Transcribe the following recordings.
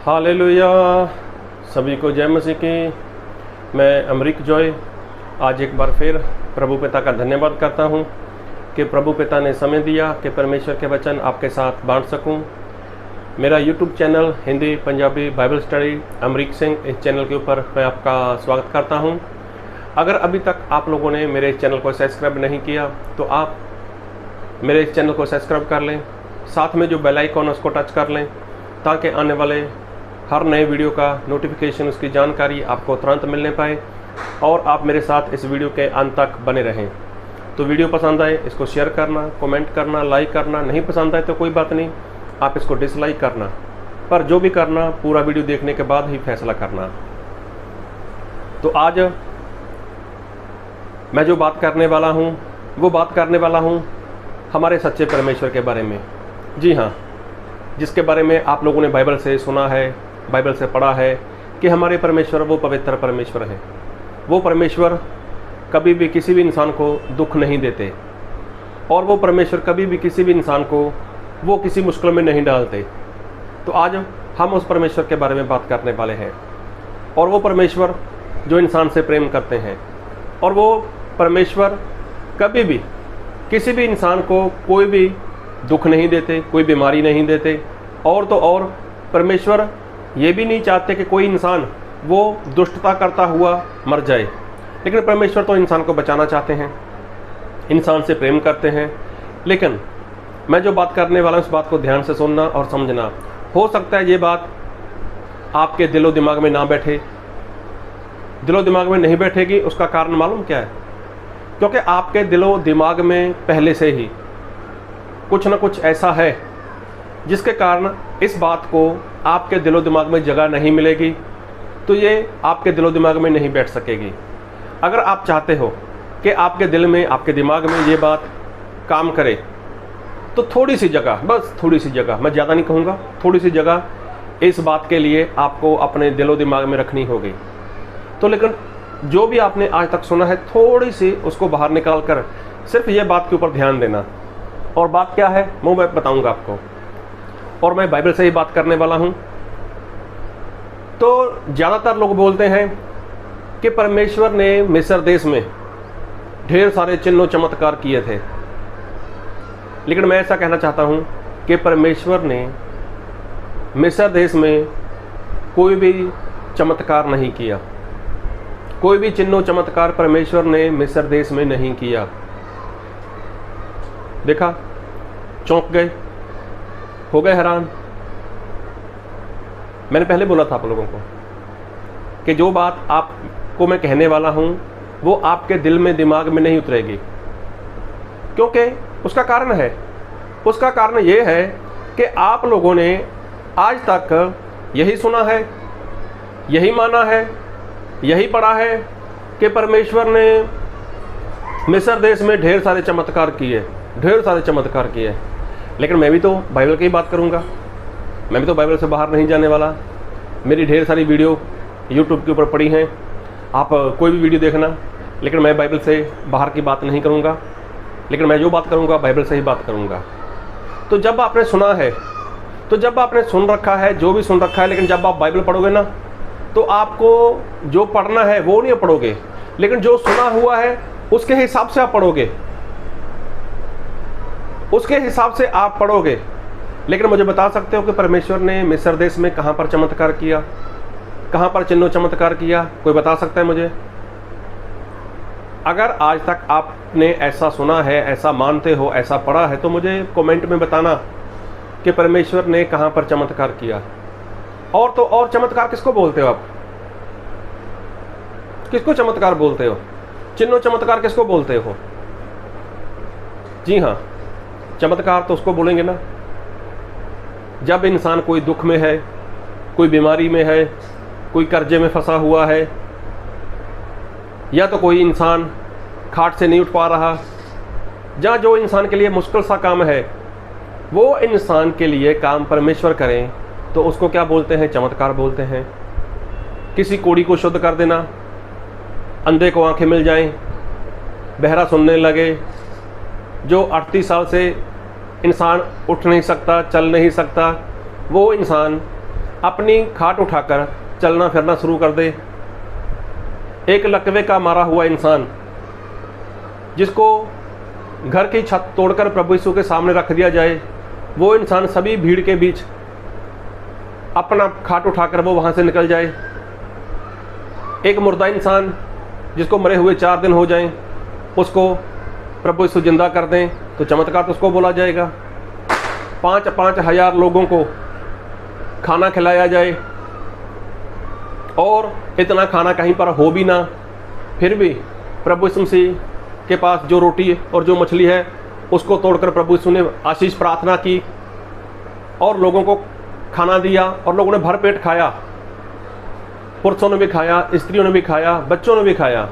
Hallelujah. सभी को जय मसीह की। मैं अमरीक जॉय आज एक बार फिर प्रभु पिता का धन्यवाद करता हूँ कि प्रभु पिता ने समय दिया कि परमेश्वर के वचन आपके साथ बांट सकूँ। मेरा YouTube channel Hindi Punjabi Bible study Amrik Singh, इस चैनल के ऊपर मैं आपका स्वागत करता हूँ। अगर अभी तक आप लोगों ने मेरे चैनल को सब्सक्राइब नहीं किया तो आप मेरे इस चैनल को सब्सक्राइब कर लें, साथ में जो बेल आइकन है उसको टच कर लें ताकि आने वाले हर नए वीडियो का नोटिफिकेशन, उसकी जानकारी आपको तुरंत मिलने पाए और आप मेरे साथ इस वीडियो के अंत तक बने रहें। तो वीडियो पसंद आए इसको शेयर करना, कमेंट करना, लाइक करना। नहीं पसंद आए तो कोई बात नहीं, आप इसको डिसलाइक करना, पर जो भी करना पूरा वीडियो देखने के बाद ही फैसला करना। तो आज मैं जो बात करने वाला हूँ वो बात करने वाला हूँ हमारे सच्चे परमेश्वर के बारे में। जी हाँ, जिसके बारे में आप लोगों ने बाइबल से सुना है, बाइबल से पढ़ा है कि हमारे परमेश्वर वो पवित्र परमेश्वर है। वो परमेश्वर कभी भी किसी भी इंसान को दुख नहीं देते और वो परमेश्वर कभी भी किसी भी इंसान को वो किसी मुश्किल में नहीं डालते। तो आज हम उस परमेश्वर के बारे में बात करने वाले हैं, और वो परमेश्वर जो इंसान से प्रेम करते हैं, और वो परमेश्वर कभी भी किसी भी इंसान को कोई भी दुख नहीं देते, कोई बीमारी नहीं देते, और तो और परमेश्वर ये भी नहीं चाहते कि कोई इंसान वो दुष्टता करता हुआ मर जाए। लेकिन परमेश्वर तो इंसान को बचाना चाहते हैं, इंसान से प्रेम करते हैं। लेकिन मैं जो बात करने वाला हूँ उस बात को ध्यान से सुनना और समझना। हो सकता है ये बात आपके दिलो दिमाग में ना बैठे, दिलो दिमाग में नहीं बैठेगी। उसका कारण मालूम क्या है? क्योंकि आपके दिलो दिमाग में पहले से ही कुछ ना कुछ ऐसा है जिसके कारण इस बात को आपके दिलो दिमाग में जगह नहीं मिलेगी, तो ये आपके दिलो दिमाग में नहीं बैठ सकेगी। अगर आप चाहते हो कि आपके दिल में, आपके दिमाग में ये बात काम करे, तो थोड़ी सी जगह, बस थोड़ी सी जगह, मैं ज़्यादा नहीं कहूँगा, थोड़ी सी जगह इस बात के लिए आपको अपने दिलो दिमाग में रखनी होगी। तो लेकिन जो भी आपने आज तक सुना है, थोड़ी सी उसको बाहर निकाल कर सिर्फ ये बात के ऊपर ध्यान देना। और बात क्या है वो मैं बताऊंगा आपको, और मैं बाइबल से ही बात करने वाला हूं। तो ज़्यादातर लोग बोलते हैं कि परमेश्वर ने मिस्र देश में ढेर सारे चिन्ह चमत्कार किए थे, लेकिन मैं ऐसा कहना चाहता हूं कि परमेश्वर ने मिस्र देश में कोई भी चमत्कार नहीं किया, कोई भी चिन्ह चमत्कार परमेश्वर ने मिस्र देश में नहीं किया। देखा, चौंक गए, हो गए हैरान। मैंने पहले बोला था आप लोगों को कि जो बात आपको मैं कहने वाला हूं वो आपके दिल में, दिमाग में नहीं उतरेगी, क्योंकि उसका कारण है, उसका कारण ये है कि आप लोगों ने आज तक यही सुना है, यही माना है, यही पढ़ा है कि परमेश्वर ने मिस्र देश में ढेर सारे चमत्कार किए, ढेर सारे चमत्कार किए। लेकिन मैं भी तो बाइबल की बात करूंगा, मैं भी तो बाइबल से बाहर नहीं जाने वाला। मेरी ढेर सारी वीडियो यूट्यूब के ऊपर पड़ी हैं, आप कोई भी वीडियो देखना, लेकिन मैं बाइबल से बाहर की बात नहीं करूंगा। लेकिन मैं जो बात करूंगा बाइबल से ही बात करूंगा। तो जब आपने सुना है, तो जब आपने सुन रखा है, जो भी सुन रखा है, लेकिन जब आप बाइबल पढ़ोगे ना, तो आपको जो पढ़ना है वो नहीं पढ़ोगे, लेकिन जो सुना हुआ है उसके हिसाब से आप पढ़ोगे, उसके हिसाब से आप पढ़ोगे। लेकिन मुझे बता सकते हो कि परमेश्वर ने मिस्र देश में कहाँ पर चमत्कार किया, कहाँ पर चिन्ह चमत्कार किया? कोई बता सकता है मुझे? अगर आज तक आपने ऐसा सुना है, ऐसा मानते हो, ऐसा पढ़ा है, तो मुझे कमेंट में बताना कि परमेश्वर ने कहाँ पर चमत्कार किया। और तो और चमत्कार किसको बोलते हो आप? किसको चमत्कार बोलते हो? चिन्ह चमत्कार किसको बोलते हो? जी हाँ, चमत्कार तो उसको बोलेंगे ना जब इंसान कोई दुख में है, कोई बीमारी में है, कोई कर्जे में फंसा हुआ है, या तो कोई इंसान खाट से नहीं उठ पा रहा, जहाँ जो इंसान के लिए मुश्किल सा काम है वो इंसान के लिए काम परमेश्वर करें, तो उसको क्या बोलते हैं? चमत्कार बोलते हैं। किसी कोढ़ी को शुद्ध कर देना, अंधे को आंखें मिल जाएं, बहरा सुनने लगे, जो 38 साल से इंसान उठ नहीं सकता, चल नहीं सकता, वो इंसान अपनी खाट उठाकर चलना फिरना शुरू कर दे। एक लकवे का मारा हुआ इंसान जिसको घर की छत तोड़कर प्रभु यीशु के सामने रख दिया जाए, वो इंसान सभी भीड़ के बीच अपना खाट उठाकर वो वहाँ से निकल जाए। एक मुर्दा इंसान जिसको मरे हुए 4 दिन हो जाएं, उसको प्रभु यीशु जिंदा कर दें, तो चमत्कार तो उसको बोला जाएगा। 5-5 हजार लोगों को खाना खिलाया जाए और इतना खाना कहीं पर हो भी ना, फिर भी प्रभु यीशु मसीह के पास जो रोटी और जो मछली है उसको तोड़कर प्रभु यीशु ने आशीष प्रार्थना की और लोगों को खाना दिया और लोगों ने भर पेट खाया। पुरुषों ने भी खाया, स्त्रियों ने भी खाया, बच्चों ने भी खाया,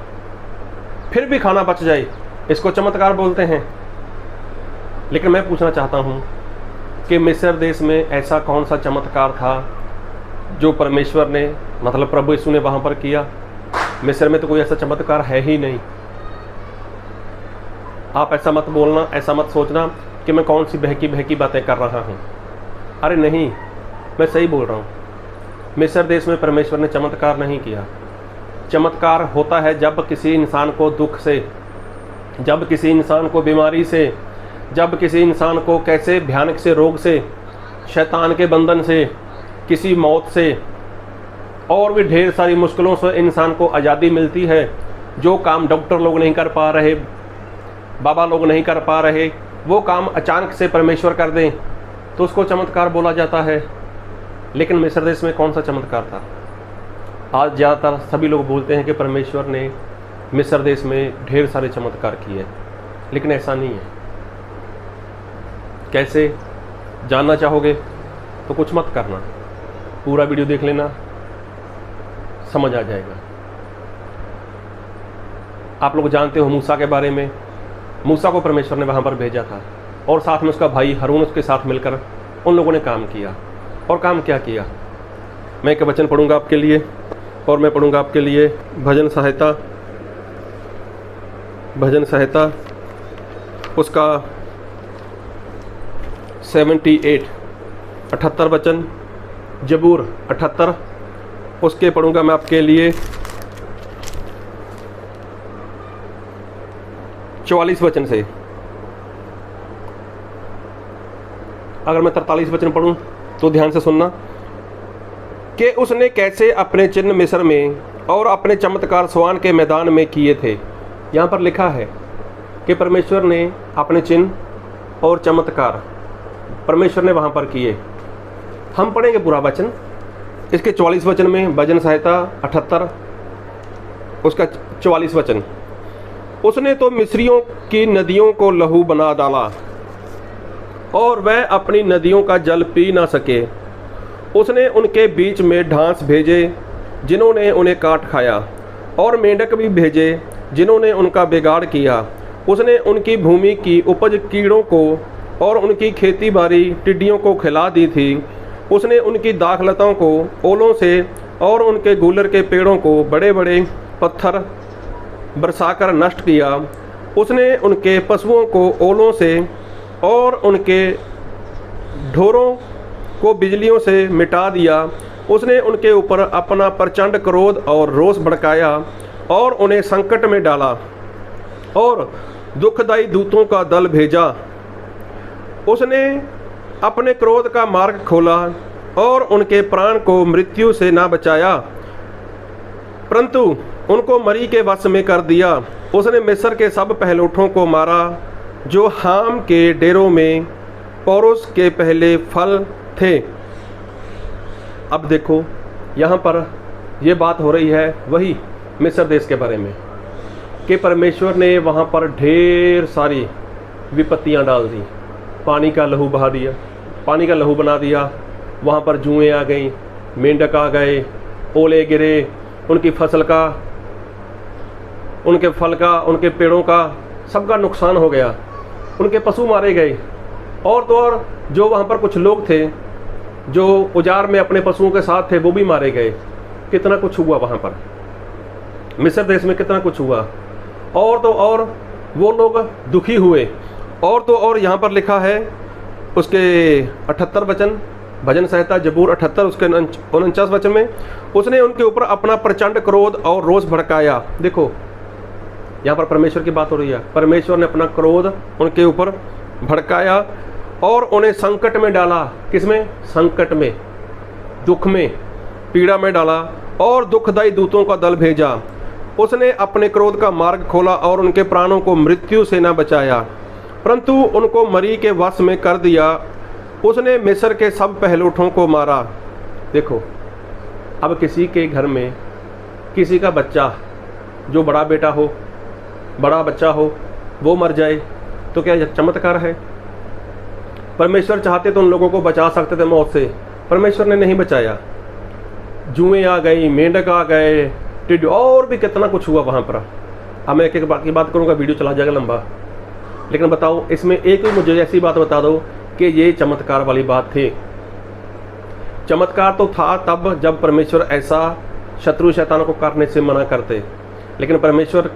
फिर भी खाना बच जाए, इसको चमत्कार बोलते हैं। लेकिन मैं पूछना चाहता हूँ कि मिस्र देश में ऐसा कौन सा चमत्कार था जो परमेश्वर ने, मतलब प्रभु यीशु ने वहाँ पर किया? मिस्र में तो कोई ऐसा चमत्कार है ही नहीं। आप ऐसा मत बोलना, ऐसा मत सोचना कि मैं कौन सी बहकी बातें कर रहा हूँ। अरे नहीं, मैं सही बोल रहा हूँ। मिस्र देश में परमेश्वर ने चमत्कार नहीं किया। चमत्कार होता है जब किसी इंसान को दुख से, जब किसी इंसान को बीमारी से, जब किसी इंसान को कैसे भयानक से रोग से, शैतान के बंधन से, किसी मौत से और भी ढेर सारी मुश्किलों से इंसान को आज़ादी मिलती है। जो काम डॉक्टर लोग नहीं कर पा रहे, बाबा लोग नहीं कर पा रहे, वो काम अचानक से परमेश्वर कर दें तो उसको चमत्कार बोला जाता है। लेकिन मिस्र देश में कौन सा चमत्कार था? आज ज़्यादातर सभी लोग बोलते हैं कि परमेश्वर ने मिस्र देश में ढेर सारे चमत्कार किए, लेकिन ऐसा नहीं है। कैसे जानना चाहोगे तो कुछ मत करना, पूरा वीडियो देख लेना, समझ आ जाएगा। आप लोग जानते हो मूसा के बारे में। मूसा को परमेश्वर ने वहाँ पर भेजा था और साथ में उसका भाई हारून उसके साथ मिलकर उन लोगों ने काम किया। और काम क्या किया? मैं एक वचन पढ़ूंगा आपके लिए और मैं पढ़ूंगा आपके लिए भजन संहिता उसका 78 वचन, जबूर 78 उसके पढ़ूंगा मैं आपके लिए 44 वचन से। अगर मैं 43 वचन पढ़ूं तो ध्यान से सुनना कि उसने कैसे अपने चिन्ह मिस्र में और अपने चमत्कार स्वान के मैदान में किए थे। यहाँ पर लिखा है कि परमेश्वर ने अपने चिन्ह और चमत्कार परमेश्वर ने वहाँ पर किए। हम पढ़ेंगे पूरा वचन इसके 44 वचन में, भजन संहिता 78 उसका 44 वचन। उसने तो मिस्रियों की नदियों को लहू बना डाला और वह अपनी नदियों का जल पी ना सके। उसने उनके बीच में ढांस भेजे जिन्होंने उन्हें काट खाया, और मेंढक भी भेजे जिन्होंने उनका बिगाड़ किया। उसने उनकी भूमि की उपज कीड़ों को और उनकी खेती बाड़ी टिड्डियों को खिला दी थी। उसने उनकी दाखलताओं को ओलों से और उनके गूलर के पेड़ों को बड़े बड़े पत्थर बरसाकर नष्ट किया। उसने उनके पशुओं को ओलों से और उनके ढोरों को बिजलियों से मिटा दिया। उसने उनके ऊपर अपना प्रचंड क्रोध और रोष भड़काया और उन्हें संकट में डाला और दुखदायी दूतों का दल भेजा। उसने अपने क्रोध का मार्ग खोला और उनके प्राण को मृत्यु से ना बचाया, परंतु उनको मरी के वश में कर दिया। उसने मिस्र के सब पहलौठों को मारा जो हाम के डेरों में पौरुष के पहले फल थे। अब देखो यहाँ पर यह बात हो रही है वही मिस्र देश के बारे में कि परमेश्वर ने वहाँ पर ढेर सारी विपत्तियाँ डाल दी। पानी का लहू बहा दिया, पानी का लहू बना दिया। वहाँ पर जुएँ आ गई, मेंढक आ गए, ओले गिरे, उनकी फसल का, उनके फल का, उनके पेड़ों का सबका नुकसान हो गया। उनके पशु मारे गए। और तो और जो वहाँ पर कुछ लोग थे जो उजाड़ में अपने पशुओं के साथ थे वो भी मारे गए। कितना कुछ हुआ वहाँ पर मिस्र देश में, कितना कुछ हुआ। और तो और वो लोग दुखी हुए। और तो और यहाँ पर लिखा है उसके 78 वचन भजन संहिता जबूर 78 उसके 49 वचन में, उसने उनके ऊपर अपना प्रचंड क्रोध और रोष भड़काया। देखो यहाँ पर परमेश्वर की बात हो रही है। परमेश्वर ने अपना क्रोध उनके ऊपर भड़काया और उन्हें संकट में डाला। किसमें? संकट में, दुख में, पीड़ा में डाला और दुखदाई दूतों का दल भेजा। उसने अपने क्रोध का मार्ग खोला और उनके प्राणों को मृत्यु से न बचाया, परंतु उनको मरी के वश में कर दिया। उसने मिस्र के सब पहलूठों को मारा। देखो, अब किसी के घर में किसी का बच्चा, जो बड़ा बेटा हो, बड़ा बच्चा हो, वो मर जाए तो क्या चमत्कार है? परमेश्वर चाहते तो उन लोगों को बचा सकते थे मौत से, परमेश्वर ने नहीं बचाया। जुएं आ गई, मेंढक आ गए, टिड्डी, और भी कितना कुछ हुआ वहाँ पर। अब मैं एक एक बात की बात करूँगा, वीडियो चला जाएगा लंबा। लेकिन बताओ, इसमें एक भी मुझे ऐसी बात बता दो कि ये चमत्कार वाली बात थी। चमत्कार तो था तब जब परमेश्वर ऐसा शत्रु शैतान को करने से मना करते, लेकिन परमेश्वर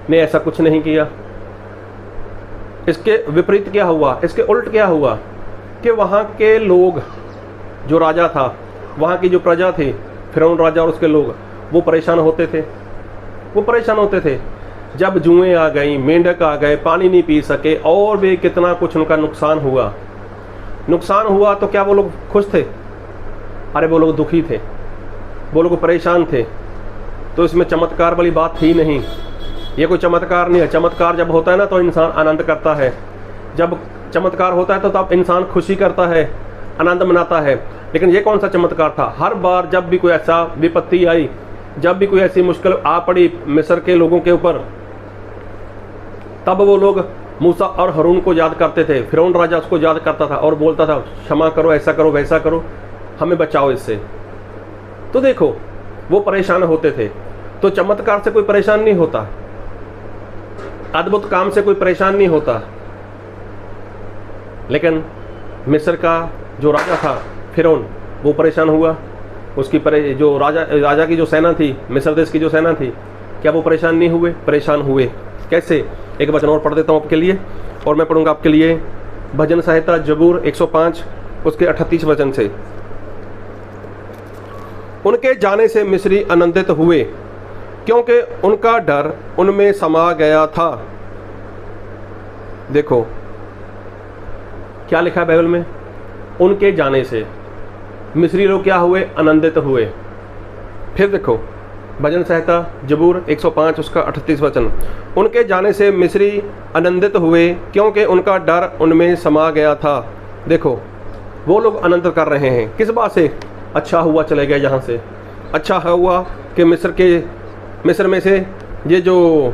ने ऐसा कुछ नहीं किया। इसके विपरीत क्या हुआ? इसके उल्ट क्या हुआ कि वहाँ के लोग, जो राजा था, वहाँ की जो प्रजा थी, फिरौन राजा और उसके लोग, वो परेशान होते थे। वो परेशान होते थे जब जुएं आ गई, मेंढक आ गए, पानी नहीं पी सके, और भी कितना कुछ उनका नुकसान हुआ। नुकसान हुआ तो क्या वो लोग खुश थे? अरे वो लोग दुखी थे, वो लोग परेशान थे। तो इसमें चमत्कार वाली बात थी नहीं। ये कोई चमत्कार नहीं है। चमत्कार जब होता है ना तो इंसान आनंद करता है। जब चमत्कार होता है तो तब इंसान खुशी करता है, आनंद मनाता है। लेकिन ये कौन सा चमत्कार था? हर बार जब भी कोई ऐसा विपत्ति आई, जब भी कोई ऐसी मुश्किल आ पड़ी मिस्र के लोगों के ऊपर, तब वो लोग मूसा और हारून को याद करते थे। फिरौन राजा उसको याद करता था और बोलता था, क्षमा करो, ऐसा करो, वैसा करो, हमें बचाओ इससे। तो देखो, वो परेशान होते थे। तो चमत्कार से कोई परेशान नहीं होता, अद्भुत काम से कोई परेशान नहीं होता। लेकिन मिस्र का जो राजा था फिरौन, वो परेशान हुआ। उसकी जो राजा की जो सेना थी, मिस्र देश की जो सेना थी, क्या वो परेशान नहीं हुए? परेशान हुए। कैसे? एक वचन और पढ़ देता हूँ आपके लिए, और मैं पढ़ूंगा आपके लिए भजन संहिता जबूर 105 उसके 38 वचन से। उनके जाने से मिस्री आनंदित हुए, क्योंकि उनका डर उनमें समा गया था। देखो क्या लिखा है बाइबल में? उनके जाने से मिस्री लोग क्या हुए? आनंदित हुए। फिर देखो भजन संहिता जबूर 105 उसका 38 वचन, उनके जाने से मिस्री आनंदित हुए, क्योंकि उनका डर उनमें समा गया था। देखो वो लोग आनंद कर रहे हैं, किस बात से? अच्छा हुआ चले गए यहाँ से, अच्छा हुआ कि मिस्र में से ये जो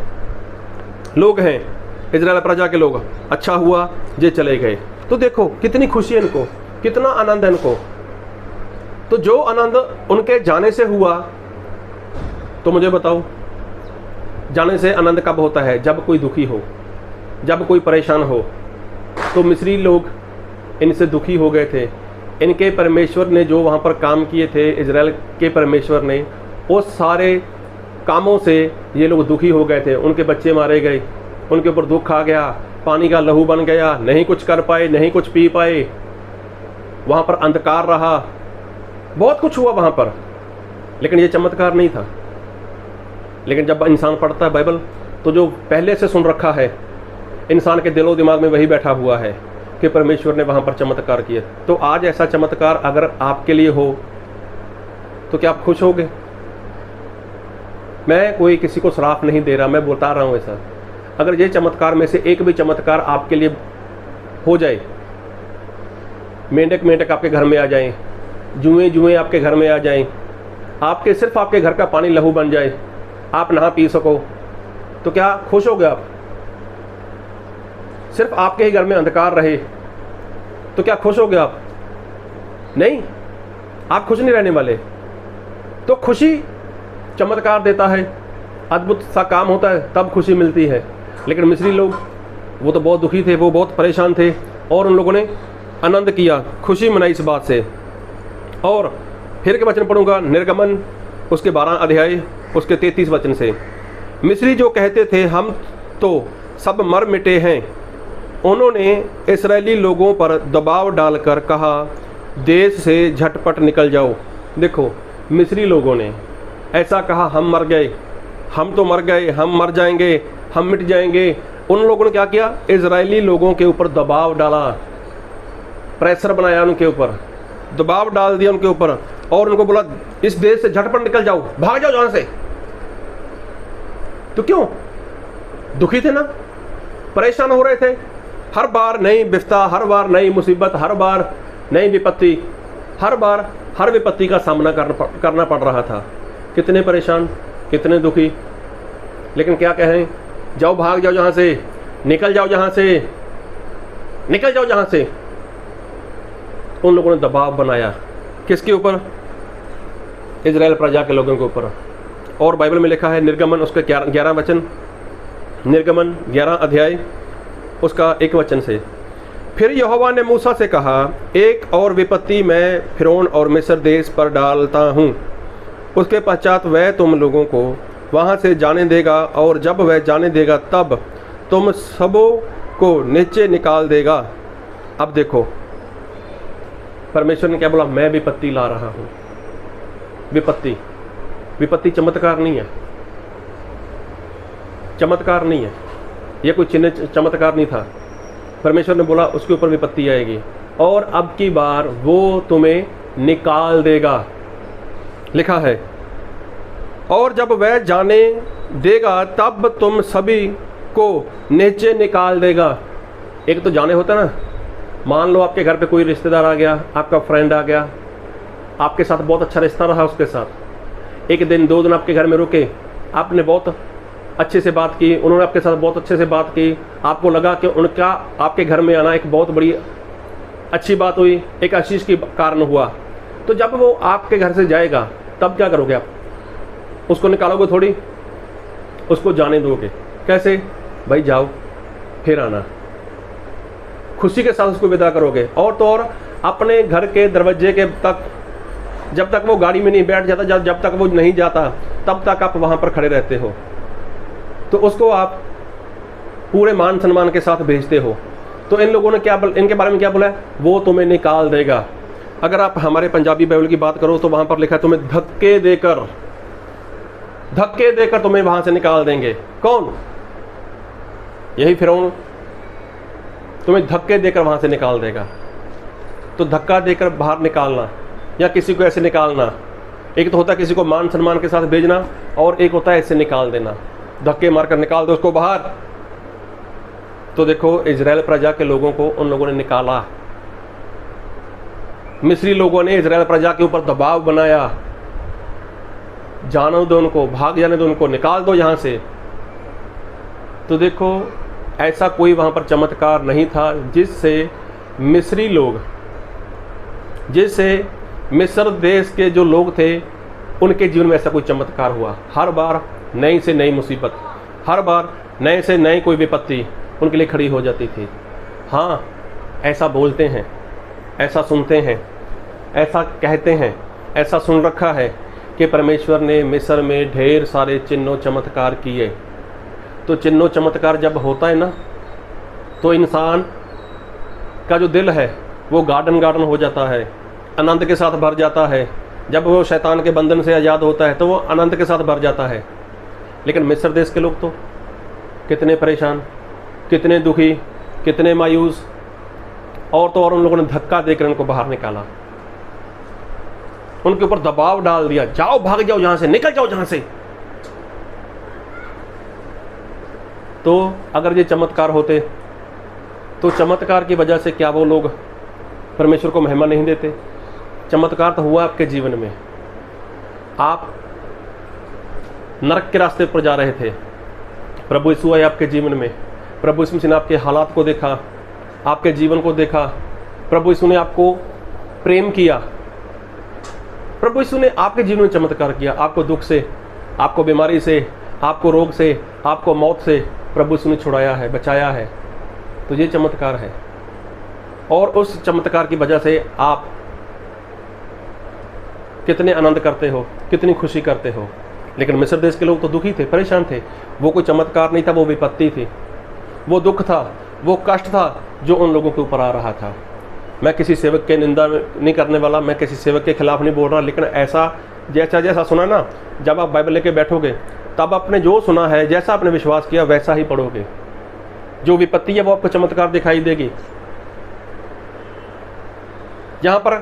लोग हैं, इजराइल प्रजा के लोग, अच्छा हुआ ये चले गए। तो देखो कितनी खुशी है इनको, कितना आनंद है इनको। तो जो आनंद उनके जाने से हुआ, तो मुझे बताओ, जाने से आनंद कब होता है? जब कोई दुखी हो, जब कोई परेशान हो। तो मिस्री लोग इनसे दुखी हो गए थे। इनके परमेश्वर ने जो वहाँ पर काम किए थे, इजराइल के परमेश्वर ने, वो सारे कामों से ये लोग दुखी हो गए थे। उनके बच्चे मारे गए, उनके ऊपर दुख आ गया, पानी का लहू बन गया, नहीं कुछ कर पाए, नहीं कुछ पी पाए, वहाँ पर अंधकार रहा, बहुत कुछ हुआ वहाँ पर। लेकिन ये चमत्कार नहीं था। लेकिन जब इंसान पढ़ता है बाइबल, तो जो पहले से सुन रखा है, इंसान के दिलो दिमाग में वही बैठा हुआ है कि परमेश्वर ने वहाँ पर चमत्कार किए। तो आज ऐसा चमत्कार अगर आपके लिए हो तो क्या आप खुश होगे? मैं कोई किसी को श्राप नहीं दे रहा, मैं बता रहा हूँ ऐसा। अगर ये चमत्कार में से एक भी चमत्कार आपके लिए हो जाए, मेंढक आपके घर में आ जाएं, जुएं आपके घर में आ जाएं, सिर्फ आपके घर का पानी लहू बन जाए, आप नहा पी सको, तो क्या खुश होगे आप? सिर्फ आपके ही घर में अंधकार रहे तो क्या खुश होगे आप? नहीं, आप खुश नहीं रहने वाले। तो खुशी चमत्कार देता है, अद्भुत सा काम होता है, तब खुशी मिलती है। लेकिन मिस्री लोग, वो तो बहुत दुखी थे, वो बहुत परेशान थे, और उन लोगों ने आनंद किया, खुशी मनाई इस बात से। और फिर के वचन पढ़ूंगा, निर्गमन उसके 12 अध्याय उसके 33 वचन से। मिस्री जो कहते थे हम तो सब मर मिटे हैं, उन्होंने इस्राएली लोगों पर दबाव डालकर कहा, देश से झटपट निकल जाओ। देखो मिस्री लोगों ने ऐसा कहा, हम मर गए, हम तो मर गए, हम मर जाएंगे, हम मिट जाएंगे। उन लोगों ने क्या किया, इजरायली लोगों के ऊपर दबाव डाला, प्रेशर बनाया, उनके ऊपर दबाव डाल दिया उनके ऊपर, और उनको बोला इस देश से झटपट निकल जाओ, भाग जाओ जहां से। तो क्यों, दुखी थे ना, परेशान हो रहे थे, हर बार नई विपदा, हर बार नई मुसीबत, हर बार नई विपत्ति, हर बार हर विपत्ति का सामना करना पड़ रहा था। कितने परेशान, कितने दुखी। लेकिन क्या कहें, जाओ, भाग जाओ जहां से, निकल जाओ जहां से, निकल जाओ जहां से। उन लोगों ने दबाव बनाया, किसके ऊपर, इजराइल प्रजा के लोगों के ऊपर। और बाइबल में लिखा है, निर्गमन उसके 11 वचन, निर्गमन 11 अध्याय उसका 1 वचन से, फिर यहोवा ने मूसा से कहा, एक और विपत्ति मैं फिरौन और मिस्र देश पर डालता हूँ, उसके पश्चात वह तुम लोगों को वहाँ से जाने देगा, और जब वह जाने देगा तब तुम सबों को नीचे निकाल देगा। अब देखो परमेश्वर ने क्या बोला, मैं विपत्ति ला रहा हूँ। विपत्ति, विपत्ति चमत्कार नहीं है, चमत्कार नहीं है, यह कोई चिन्ह चमत्कार नहीं था। परमेश्वर ने बोला उसके ऊपर विपत्ति आएगी, और अब की बार वो तुम्हें निकाल देगा। लिखा है, और जब वह जाने देगा तब तुम सभी को नीचे निकाल देगा। एक तो जाने होता ना, मान लो आपके घर पे कोई रिश्तेदार आ गया, आपका फ्रेंड आ गया, आपके साथ बहुत अच्छा रिश्ता रहा उसके साथ, 1 दिन 2 दिन आपके घर में रुके, आपने बहुत अच्छे से बात की, उन्होंने आपके साथ बहुत अच्छे से बात की, आपको लगा कि उनका आपके घर में आना एक बहुत बड़ी अच्छी बात हुई, एक आशीष की कारण हुआ। तो जब वो आपके घर से जाएगा तब क्या करोगे आप, उसको निकालोगे थोड़ी, उसको जाने दोगे। कैसे भाई, जाओ फिर आना, खुशी के साथ उसको विदा करोगे। और तो और अपने घर के दरवाजे के तक, जब तक वो गाड़ी में नहीं बैठ जाता, जब तक वो नहीं जाता, तब तक आप वहाँ पर खड़े रहते हो। तो उसको आप पूरे मान सम्मान के साथ भेजते हो। तो इन लोगों ने क्या, इनके बारे में क्या बोला है, वो तुम्हें निकाल देगा। अगर आप हमारे पंजाबी बाइबल की बात करो तो वहाँ पर लिखा है, तुम्हें धक्के देकर तुम्हें वहाँ से निकाल देंगे। कौन, यही फिरौन तुम्हें धक्के देकर वहाँ से निकाल देगा। तो धक्का देकर बाहर निकालना या किसी को ऐसे निकालना, एक तो होता है किसी को मान सम्मान के साथ भेजना, और एक होता है ऐसे निकाल देना, धक्के मारकर निकाल दो उसको बाहर। तो देखो इजराइल प्रजा के लोगों को उन लोगों ने निकाला, मिस्री लोगों ने इजराइल प्रजा के ऊपर दबाव बनाया, जाने दो उनको, भाग जाने दो उनको, निकाल दो यहाँ से। तो देखो ऐसा कोई वहाँ पर चमत्कार नहीं था जिससे मिस्री लोग, जिससे मिस्र देश के जो लोग थे उनके जीवन में ऐसा कोई चमत्कार हुआ। हर बार नई से नई मुसीबत, हर बार नए से नई कोई विपत्ति उनके लिए खड़ी हो जाती थी। हाँ, ऐसा बोलते हैं, ऐसा सुनते हैं, ऐसा कहते हैं, ऐसा सुन रखा है कि परमेश्वर ने मिस्र में ढेर सारे चिन्हों चमत्कार किए। तो चिन्हों चमत्कार जब होता है ना, तो इंसान का जो दिल है वो गार्डन हो जाता है, आनंद के साथ भर जाता है। जब वो शैतान के बंधन से आज़ाद होता है तो वो आनंद के साथ भर जाता है। लेकिन मिस्र देश के लोग तो कितने परेशान, कितने दुखी, कितने मायूस, और तो और उन लोगों ने धक्का देकर उनको बाहर निकाला, उनके ऊपर दबाव डाल दिया, जाओ, भाग जाओ यहां से, निकल जाओ जहां से। तो अगर ये चमत्कार होते तो चमत्कार की वजह से क्या वो लोग परमेश्वर को महिमा नहीं देते? चमत्कार तो हुआ आपके जीवन में, आप नरक के रास्ते पर जा रहे थे, प्रभु यीशु आए आपके जीवन में, प्रभु यीशु ने आपके हालात को देखा, आपके जीवन को देखा, प्रभु यीशु ने आपको प्रेम किया, प्रभु यीशु ने आपके जीवन में चमत्कार किया, आपको दुख से, आपको बीमारी से, आपको रोग से, आपको मौत से प्रभु यीशु ने छुड़ाया है, बचाया है। तो ये चमत्कार है, और उस चमत्कार की वजह से आप कितने आनंद करते हो, कितनी खुशी करते हो। लेकिन मिस्र देश के लोग तो दुखी थे, परेशान थे। वो कोई चमत्कार नहीं था, वो विपत्ति थी, वो दुख था, वो कष्ट था जो उन लोगों के ऊपर आ रहा था। मैं किसी सेवक के निंदा नहीं करने वाला, मैं किसी सेवक के खिलाफ नहीं बोल रहा, लेकिन ऐसा जैसा जैसा सुना ना, जब आप बाइबल लेके बैठोगे तब आपने जो सुना है, जैसा आपने विश्वास किया वैसा ही पढ़ोगे। जो विपत्ति है वो आपको चमत्कार दिखाई देगी। जहाँ पर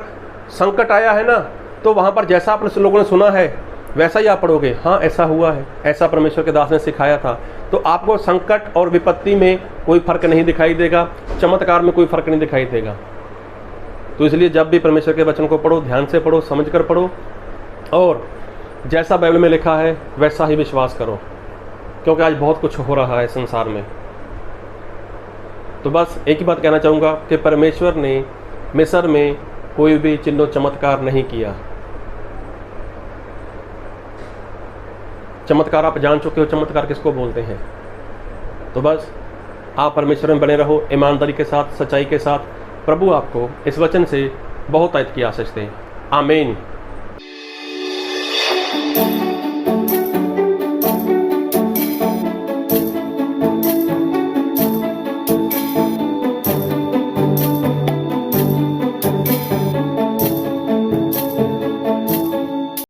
संकट आया है ना, तो वहाँ पर जैसा आपने लोगों ने सुना है वैसा ही आप पढ़ोगे। हाँ, ऐसा हुआ है, ऐसा परमेश्वर के दास ने सिखाया था। तो आपको संकट और विपत्ति में कोई फर्क नहीं दिखाई देगा, चमत्कार में कोई फर्क नहीं दिखाई देगा। तो इसलिए जब भी परमेश्वर के वचन को पढ़ो, ध्यान से पढ़ो, समझ कर पढ़ो, और जैसा बाइबल में लिखा है वैसा ही विश्वास करो, क्योंकि आज बहुत कुछ हो रहा है संसार में। तो बस एक ही बात कहना चाहूँगा कि परमेश्वर ने मिस्र में कोई भी चिन्ह चमत्कार नहीं किया। चमत्कार आप जान चुके हो, चमत्कार किसको बोलते हैं। तो बस आप परमेश्वर में बने रहो, ईमानदारी के साथ, सच्चाई के साथ। प्रभु आपको इस वचन से बहुत आयत की आशीष दे। आमीन।